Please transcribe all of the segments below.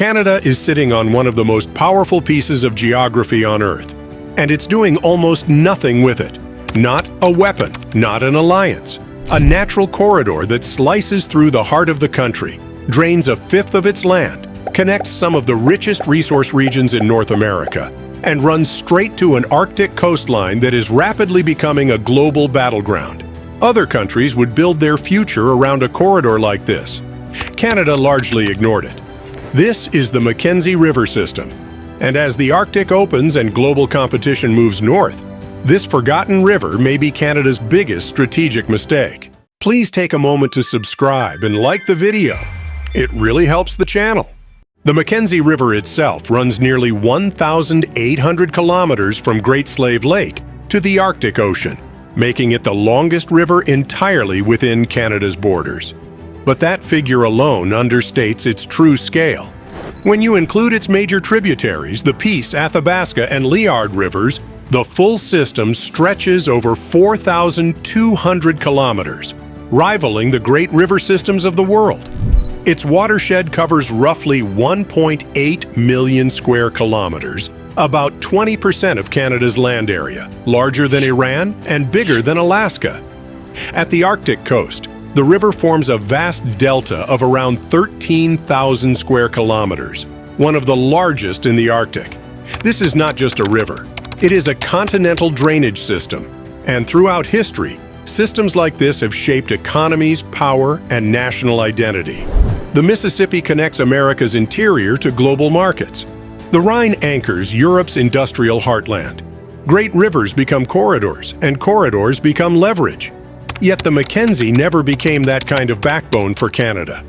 Canada is sitting on one of the most powerful pieces of geography on Earth, and it's doing almost nothing with it. Not a weapon, not an alliance. A natural corridor that slices through the heart of the country, drains a fifth of its land, connects some of the richest resource regions in North America, and runs straight to an Arctic coastline that is rapidly becoming a global battleground. Other countries would build their future around a corridor like this. Canada largely ignored it. This is the Mackenzie River system, and as the Arctic opens and global competition moves north, this forgotten river may be Canada's biggest strategic mistake. Please take a moment to subscribe and like the video. It really helps the channel. The Mackenzie River itself runs nearly 1,800 kilometers from Great Slave Lake to the Arctic Ocean, making it the longest river entirely within Canada's borders. But that figure alone understates its true scale. When you include its major tributaries, the Peace, Athabasca, and Liard rivers, the full system stretches over 4,200 kilometers, rivaling the great river systems of the world. Its watershed covers roughly 1.8 million square kilometers, about 20% of Canada's land area, larger than Iran and bigger than Alaska. At the Arctic coast, the river forms a vast delta of around 13,000 square kilometers, one of the largest in the Arctic. This is not just a river. It is a continental drainage system, and throughout history, systems like this have shaped economies, power, and national identity. The Mississippi connects America's interior to global markets. The Rhine anchors Europe's industrial heartland. Great rivers become corridors, and corridors become leverage. Yet the Mackenzie never became that kind of backbone for Canada.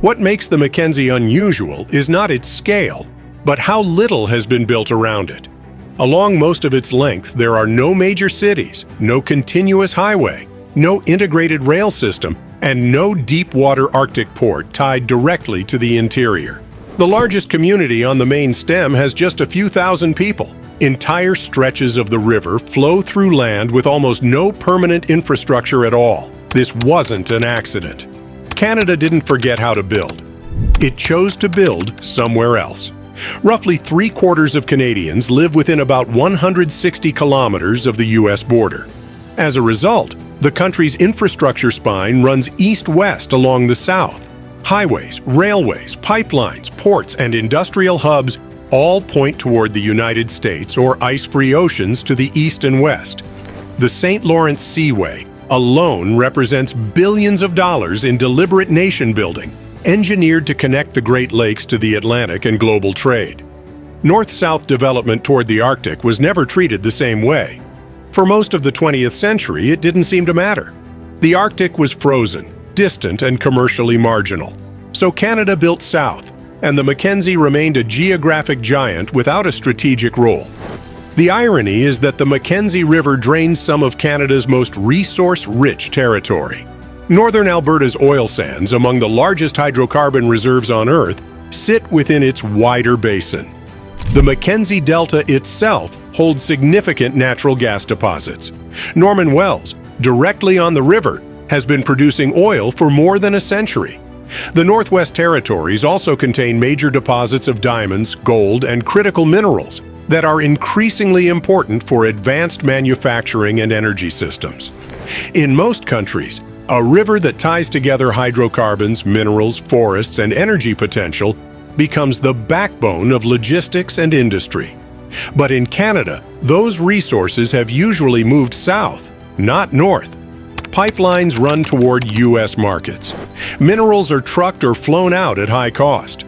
What makes the Mackenzie unusual is not its scale, but how little has been built around it. Along most of its length, there are no major cities, no continuous highway, no integrated rail system, and no deep-water Arctic port tied directly to the interior. The largest community on the main stem has just a few thousand people. Entire stretches of the river flow through land with almost no permanent infrastructure at all. This wasn't an accident. Canada didn't forget how to build. It chose to build somewhere else. Roughly 3/4 of Canadians live within about 160 kilometers of the U.S. border. As a result, the country's infrastructure spine runs east-west along the south. Highways, railways, pipelines, ports, and industrial hubs all point toward the United States or ice-free oceans to the east and west. The St. Lawrence Seaway alone represents billions of dollars in deliberate nation-building, engineered to connect the Great Lakes to the Atlantic and global trade. North-south development toward the Arctic was never treated the same way. For most of the 20th century, it didn't seem to matter. The Arctic was frozen, distant, and commercially marginal. So Canada built south, and the Mackenzie remained a geographic giant without a strategic role. The irony is that the Mackenzie River drains some of Canada's most resource-rich territory. Northern Alberta's oil sands, among the largest hydrocarbon reserves on Earth, sit within its wider basin. The Mackenzie Delta itself holds significant natural gas deposits. Norman Wells, directly on the river, has been producing oil for more than a century. The Northwest Territories also contain major deposits of diamonds, gold, and critical minerals that are increasingly important for advanced manufacturing and energy systems. In most countries, a river that ties together hydrocarbons, minerals, forests, and energy potential becomes the backbone of logistics and industry. But in Canada, those resources have usually moved south, not north. Pipelines run toward U.S. markets. Minerals are trucked or flown out at high cost.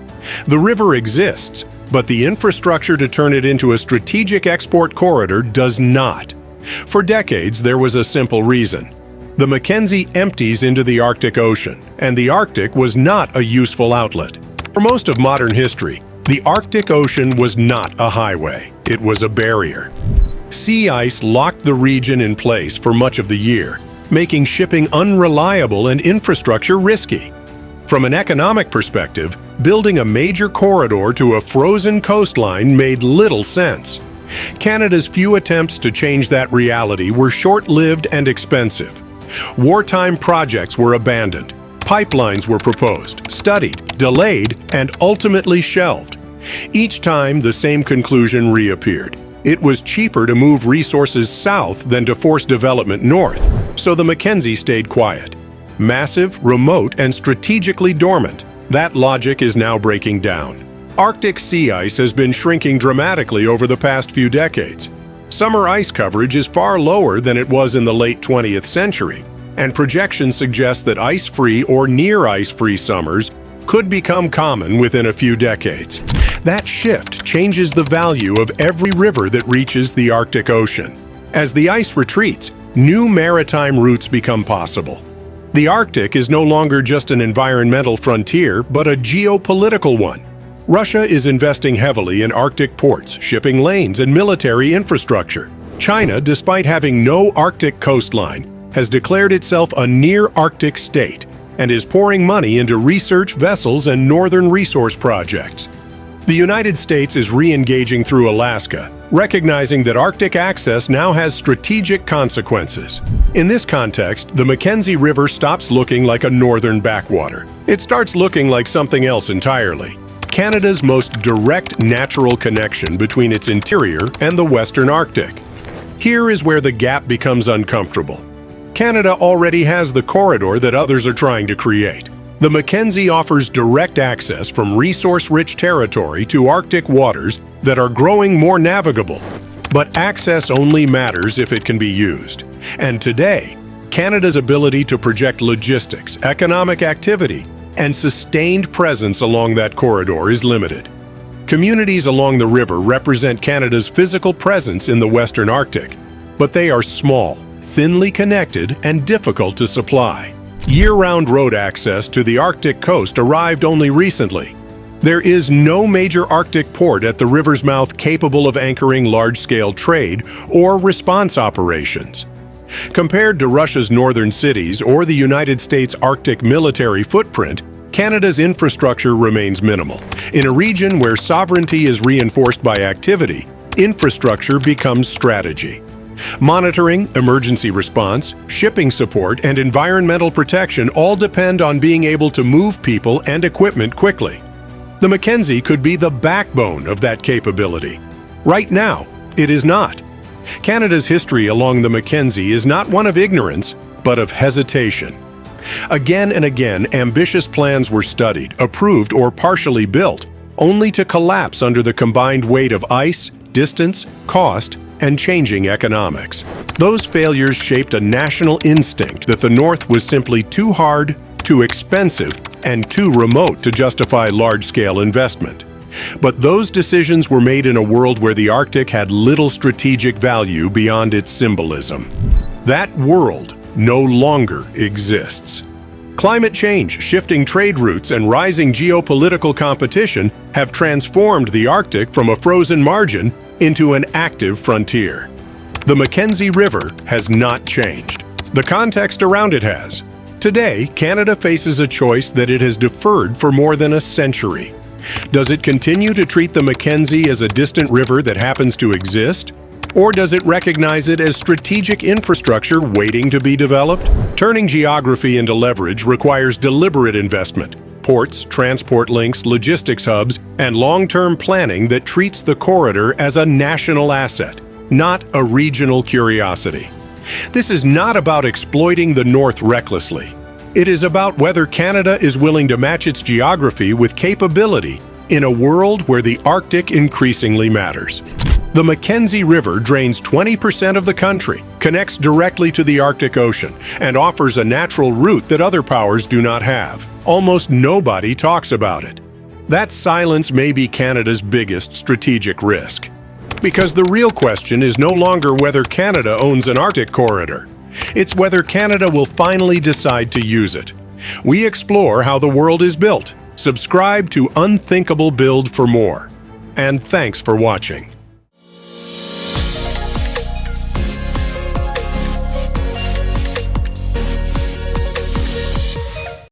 The river exists, but the infrastructure to turn it into a strategic export corridor does not. For decades, there was a simple reason. The Mackenzie empties into the Arctic Ocean, and the Arctic was not a useful outlet. For most of modern history, the Arctic Ocean was not a highway. It was a barrier. Sea ice locked the region in place for much of the year, making shipping unreliable and infrastructure risky. From an economic perspective, building a major corridor to a frozen coastline made little sense. Canada's few attempts to change that reality were short-lived and expensive. Wartime projects were abandoned. Pipelines were proposed, studied, delayed, and ultimately shelved. Each time, the same conclusion reappeared. It was cheaper to move resources south than to force development north, so the Mackenzie stayed quiet. Massive, remote, and strategically dormant. That logic is now breaking down. Arctic sea ice has been shrinking dramatically over the past few decades. Summer ice coverage is far lower than it was in the late 20th century, and projections suggest that ice-free or near ice-free summers could become common within a few decades. That shift changes the value of every river that reaches the Arctic Ocean. As the ice retreats, new maritime routes become possible. The Arctic is no longer just an environmental frontier, but a geopolitical one. Russia is investing heavily in Arctic ports, shipping lanes, and military infrastructure. China, despite having no Arctic coastline, has declared itself a near-Arctic state and is pouring money into research vessels and northern resource projects. The United States is re-engaging through Alaska, recognizing that Arctic access now has strategic consequences. In this context, the Mackenzie River stops looking like a northern backwater. It starts looking like something else entirely. Canada's most direct natural connection between its interior and the Western Arctic. Here is where the gap becomes uncomfortable. Canada already has the corridor that others are trying to create. The Mackenzie offers direct access from resource-rich territory to Arctic waters that are growing more navigable. But access only matters if it can be used. And today, Canada's ability to project logistics, economic activity, and sustained presence along that corridor is limited. Communities along the river represent Canada's physical presence in the Western Arctic, but they are small, thinly connected, and difficult to supply. Year-round road access to the Arctic coast arrived only recently. There is no major Arctic port at the river's mouth capable of anchoring large-scale trade or response operations. Compared to Russia's northern cities or the United States' Arctic military footprint, Canada's infrastructure remains minimal. In a region where sovereignty is reinforced by activity, infrastructure becomes strategy. Monitoring, emergency response, shipping support, and environmental protection all depend on being able to move people and equipment quickly. The Mackenzie could be the backbone of that capability. Right now, it is not. Canada's history along the Mackenzie is not one of ignorance, but of hesitation. Again and again, ambitious plans were studied, approved, or partially built, only to collapse under the combined weight of ice, distance, cost, and changing economics. Those failures shaped a national instinct that the North was simply too hard, too expensive, and too remote to justify large-scale investment. But those decisions were made in a world where the Arctic had little strategic value beyond its symbolism. That world no longer exists. Climate change, shifting trade routes, and rising geopolitical competition have transformed the Arctic from a frozen margin into an active frontier. The Mackenzie River has not changed. The context around it has. Today, Canada faces a choice that it has deferred for more than a century. Does it continue to treat the Mackenzie as a distant river that happens to exist? Or does it recognize it as strategic infrastructure waiting to be developed? Turning geography into leverage requires deliberate investment. Ports, transport links, logistics hubs, and long-term planning that treats the corridor as a national asset, not a regional curiosity. This is not about exploiting the North recklessly. It is about whether Canada is willing to match its geography with capability in a world where the Arctic increasingly matters. The Mackenzie River drains 20% of the country, connects directly to the Arctic Ocean, and offers a natural route that other powers do not have. Almost nobody talks about it. That silence may be Canada's biggest strategic risk. Because the real question is no longer whether Canada owns an Arctic corridor. It's whether Canada will finally decide to use it. We explore how the world is built. Subscribe to Unthinkable Build for more. And thanks for watching.